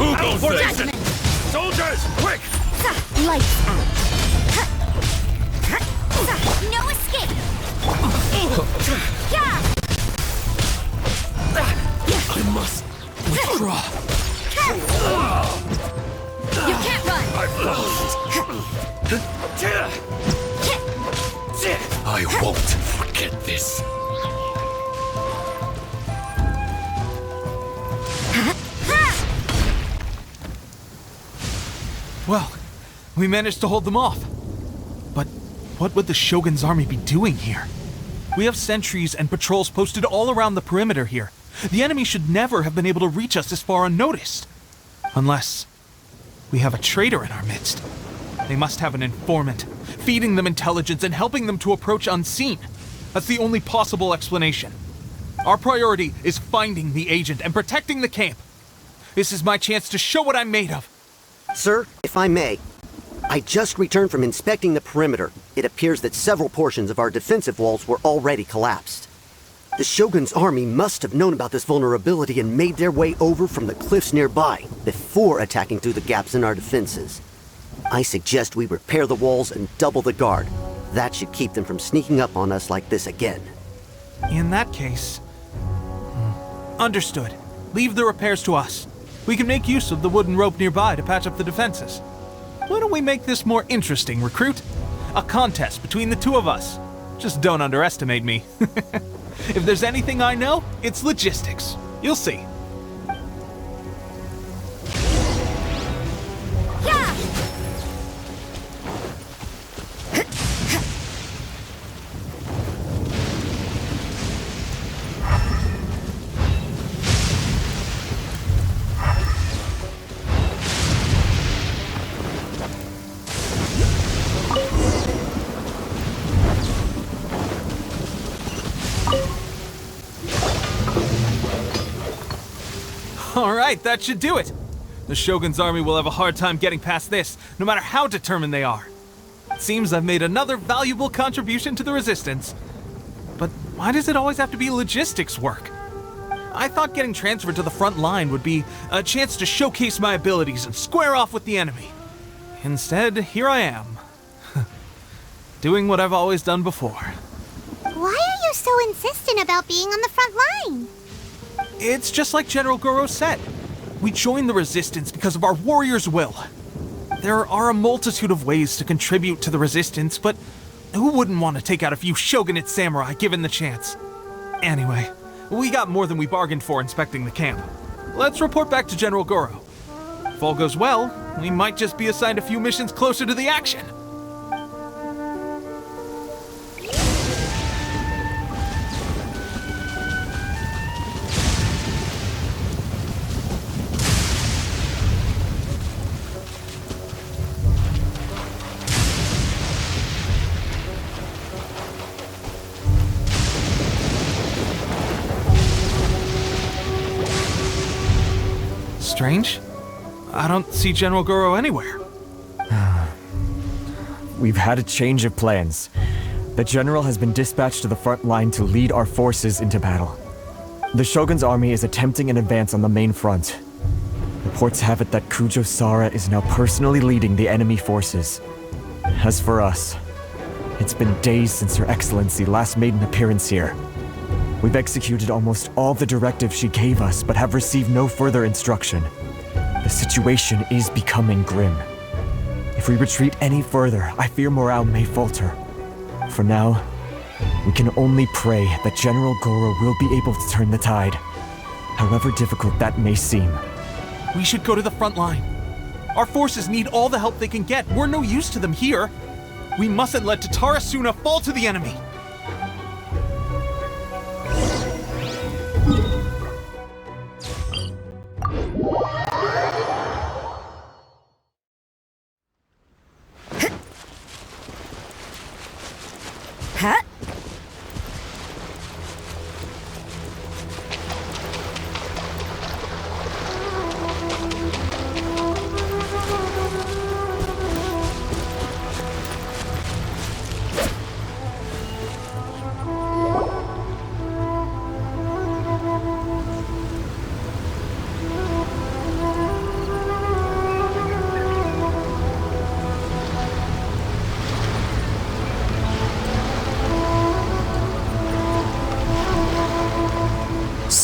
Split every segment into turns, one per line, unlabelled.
Who goes there?
Judgment.
Soldiers, quick!
Lights out. No escape.
I must withdraw.
You can't run.
I've lost. I won't forget this.
Well, we managed to hold them off. But what would the Shogun's army be doing here? We have sentries and patrols posted all around the perimeter here. The enemy should never have been able to reach us this far unnoticed. Unless we have a traitor in our midst. They must have an informant, feeding them intelligence and helping them to approach unseen. That's the only possible explanation. Our priority is finding the agent and protecting the camp. This is my chance to show what I'm made of.
Sir, if I may, I just returned from inspecting the perimeter. It appears that several portions of our defensive walls were already collapsed. The Shogun's army must have known about this vulnerability and made their way over from the cliffs nearby before attacking through the gaps in our defenses. I suggest we repair the walls and double the guard. That should keep them from sneaking up on us like this again.
In that case... Understood. Leave the repairs to us. We can make use of the wooden rope nearby to patch up the defenses. Why don't we make this more interesting, recruit? A contest between the two of us. Just don't underestimate me. If there's anything I know, it's logistics. You'll see. Alright, that should do it. The Shogun's army will have a hard time getting past this, no matter how determined they are. It seems I've made another valuable contribution to the resistance. But why does it always have to be logistics work? I thought getting transferred to the front line would be a chance to showcase my abilities and square off with the enemy. Instead, here I am. Doing what I've always done before.
Why are you so insistent about being on the front line?
It's just like General Goro said. We joined the resistance because of our warrior's will. There are a multitude of ways to contribute to the resistance, but who wouldn't want to take out a few Shogunate samurai given the chance? Anyway, we got more than we bargained for inspecting the camp. Let's report back to General Goro. If all goes well, we might just be assigned a few missions closer to the action. Strange. I don't see General Goro anywhere.
We've had a change of plans. The general has been dispatched to the front line to lead our forces into battle. The Shogun's army is attempting an advance on the main front. Reports have it that Kujo Sara is now personally leading the enemy forces. As for us, it's been days since Her Excellency last made an appearance here. We've executed almost all the directives she gave us, but have received no further instruction. The situation is becoming grim. If we retreat any further, I fear morale may falter. For now, we can only pray that General Goro will be able to turn the tide, however difficult that may seem.
We should go to the front line. Our forces need all the help they can get. We're no use to them here. We mustn't let Tatarasuna fall to the enemy.
Huh?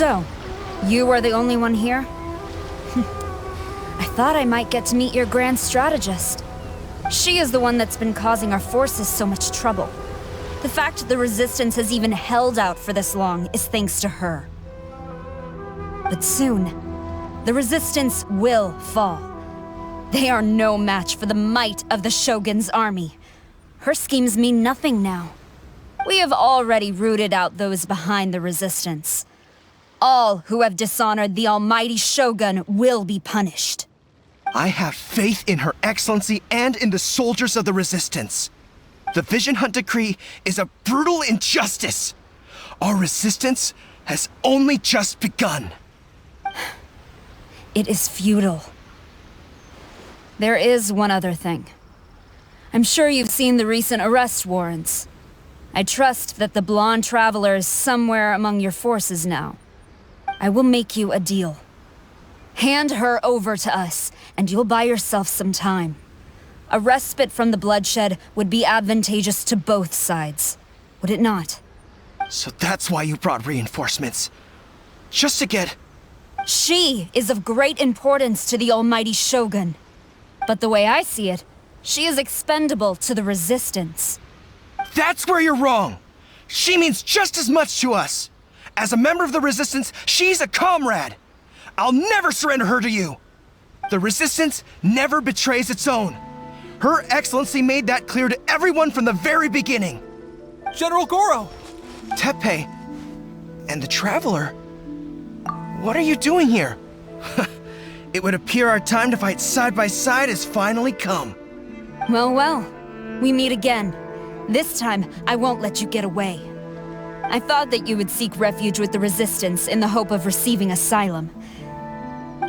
So, you are the only one here? I thought I might get to meet your grand strategist. She is the one that's been causing our forces so much trouble. The fact the Resistance has even held out for this long is thanks to her. But soon, the Resistance will fall. They are no match for the might of the Shogun's army. Her schemes mean nothing now. We have already rooted out those behind the Resistance. All who have dishonored the almighty Shogun will be punished.
I have faith in Her Excellency and in the soldiers of the Resistance. The Vision Hunt Decree is a brutal injustice. Our resistance has only just begun.
It is futile. There is one other thing. I'm sure you've seen the recent arrest warrants. I trust that the blonde traveler is somewhere among your forces now. I will make you a deal. Hand her over to us, and you'll buy yourself some time. A respite from the bloodshed would be advantageous to both sides, would it not?
So that's why you brought reinforcements. Just to get...
She is of great importance to the almighty Shogun. But the way I see it, she is expendable to the Resistance.
That's where you're wrong. She means just as much to us. As a member of the Resistance, she's a comrade. I'll never surrender her to you. The Resistance never betrays its own. Her Excellency made that clear to everyone from the very beginning.
General Goro!
Teppei and the Traveler? What are you doing here? It would appear our time to fight side by side has finally come.
Well, well. We meet again. This time, I won't let you get away. I thought that you would seek refuge with the Resistance in the hope of receiving asylum.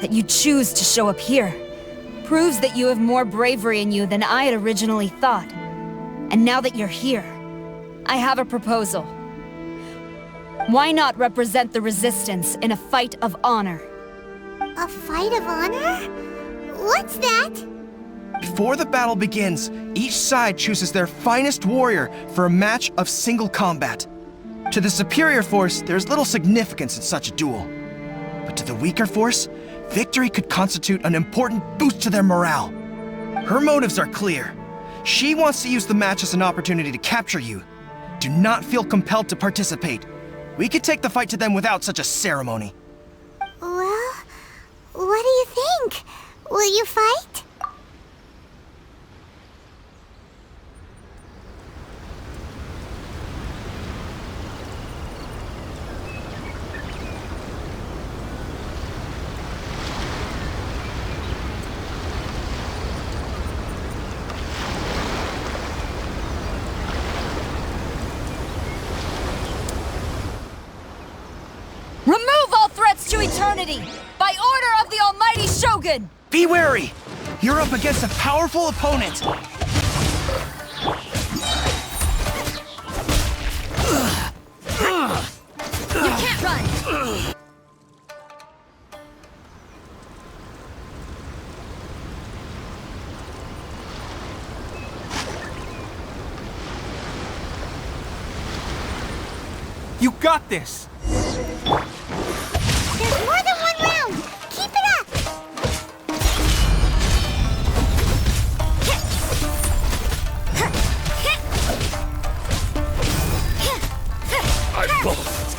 That you choose to show up here proves that you have more bravery in you than I had originally thought. And now that you're here, I have a proposal. Why not represent the Resistance in a fight of honor?
A fight of honor? What's that?
Before the battle begins, each side chooses their finest warrior for a match of single combat. To the superior force, there's little significance in such a duel. But to the weaker force, victory could constitute an important boost to their morale. Her motives are clear. She wants to use the match as an opportunity to capture you. Do not feel compelled to participate. We could take the fight to them without such a ceremony.
Well, what do you think? Will you fight?
Remove all threats to eternity! By order of the almighty Shogun!
Be wary! You're up against a powerful opponent!
You can't run!
You got this!
There's more than one round! Keep it up!
I've lost.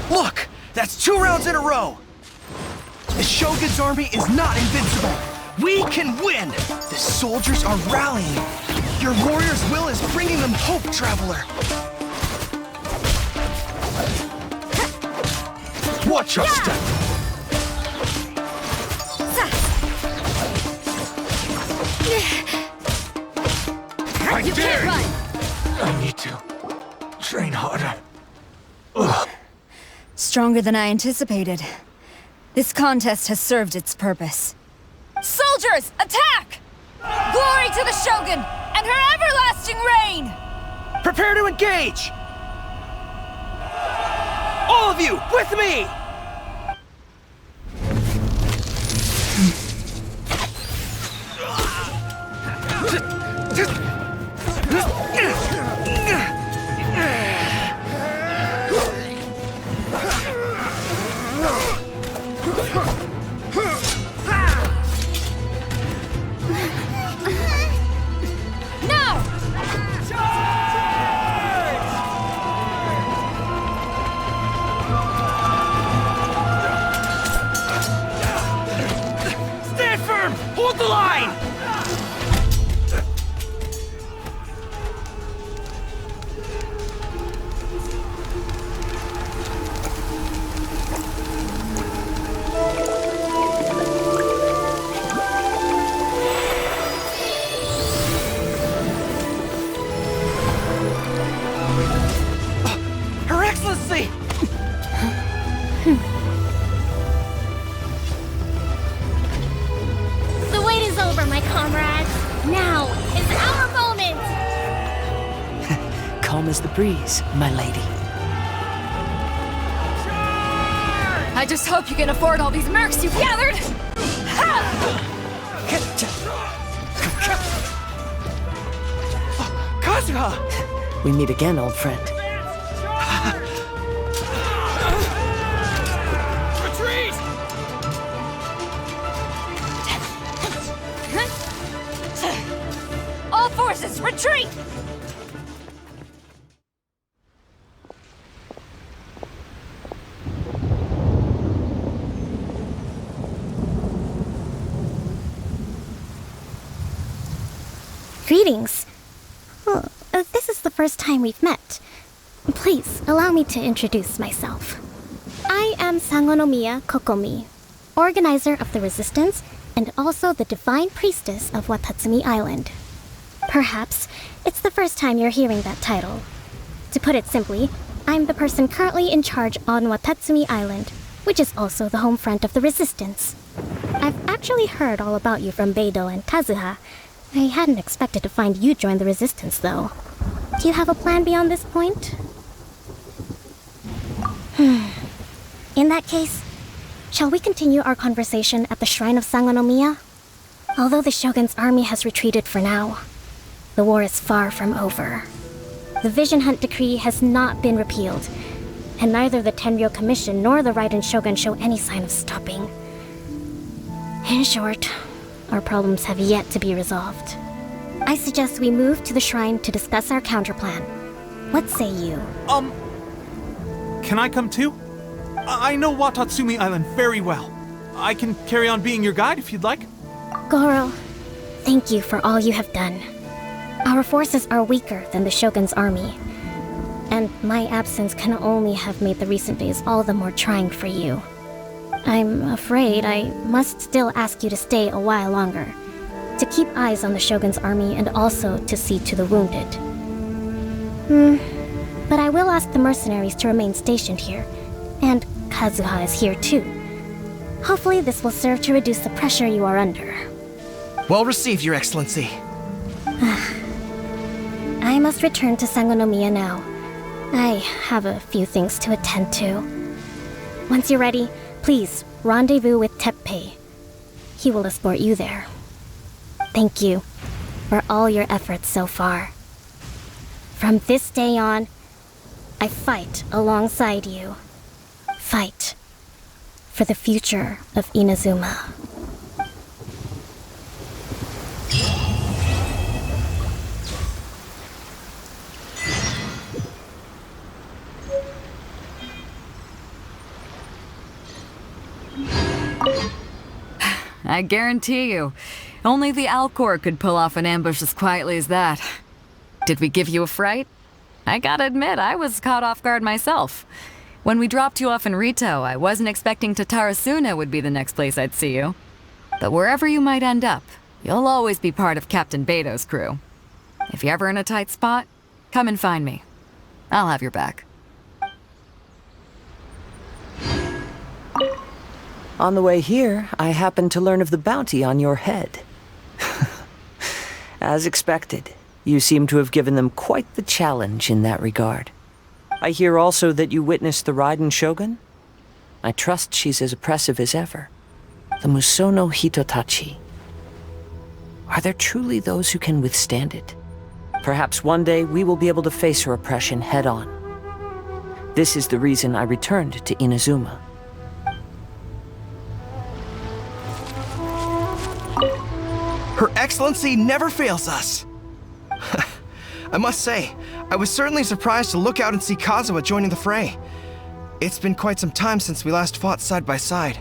Look! That's 2 rounds in a row! The Shogun's army is not invincible! We can win! The soldiers are rallying! Your warrior's will is bringing them hope, Traveler!
Watch your step. I
You
dare
can't
you.
run!
I need to train harder.
Stronger than I anticipated. This contest has served its purpose. Soldiers, attack! Glory to the Shogun and her everlasting reign!
Prepare to engage! All of you, with me!
Stand firm! Hold the line!
Her Excellency!
The wait is over, my comrades. Now is our moment.
Calm as the breeze, my lady.
I just hope you can afford all these mercs you've gathered!
Kazuha!
We meet again, old friend.
Retreat!
All forces, retreat!
Greetings. This is the first time we've met. Please, allow me to introduce myself. I am Sangonomiya Kokomi, organizer of the Resistance and also the Divine Priestess of Watatsumi Island. Perhaps it's the first time you're hearing that title. To put it simply, I'm the person currently in charge on Watatsumi Island, which is also the home front of the Resistance. I've actually heard all about you from Beidou and Kazuha. I hadn't expected to find you join the Resistance, though. Do you have a plan beyond this point? In that case, shall we continue our conversation at the Shrine of Sangonomiya? Although the Shogun's army has retreated for now, the war is far from over. The Vision Hunt Decree has not been repealed, and neither the Tenryo Commission nor the Raiden Shogun show any sign of stopping. In short, our problems have yet to be resolved. I suggest we move to the shrine to discuss our counterplan. What say you?
Can I come too? I know Watatsumi Island very well. I can carry on being your guide if you'd like.
Goro, thank you for all you have done. Our forces are weaker than the Shogun's army, and my absence can only have made the recent days all the more trying for you. I'm afraid I must still ask you to stay a while longer, to keep eyes on the Shogun's army and also to see to the wounded. But I will ask the mercenaries to remain stationed here, and Kazuha is here too. Hopefully this will serve to reduce the pressure you are under.
Well received, Your Excellency.
I must return to Sangonomiya now. I have a few things to attend to. Once you're ready, please rendezvous with Teppei. He will escort you there. Thank you for all your efforts so far. From this day on, I fight alongside you. Fight for the future of Inazuma.
I guarantee you, only the Alcor could pull off an ambush as quietly as that. Did we give you a fright? I gotta admit, I was caught off guard myself. When we dropped you off in Rito, I wasn't expecting Tatarasuna would be the next place I'd see you. But wherever you might end up, you'll always be part of Captain Beidou's crew. If you're ever in a tight spot, come and find me. I'll have your back.
On the way here, I happened to learn of the bounty on your head. As expected, you seem to have given them quite the challenge in that regard. I hear also that you witnessed the Raiden Shogun? I trust she's as oppressive as ever. The Musono Hitotachi. Are there truly those who can withstand it? Perhaps one day we will be able to face her oppression head-on. This is the reason I returned to Inazuma.
Her Excellency never fails us! I must say, I was certainly surprised to look out and see Kazuha joining the fray. It's been quite some time since we last fought side by side.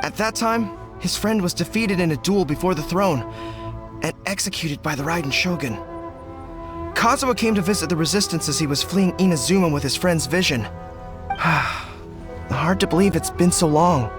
At that time, his friend was defeated in a duel before the throne, and executed by the Raiden Shogun. Kazuha came to visit the resistance as he was fleeing Inazuma with his friend's vision. Hard to believe it's been so long.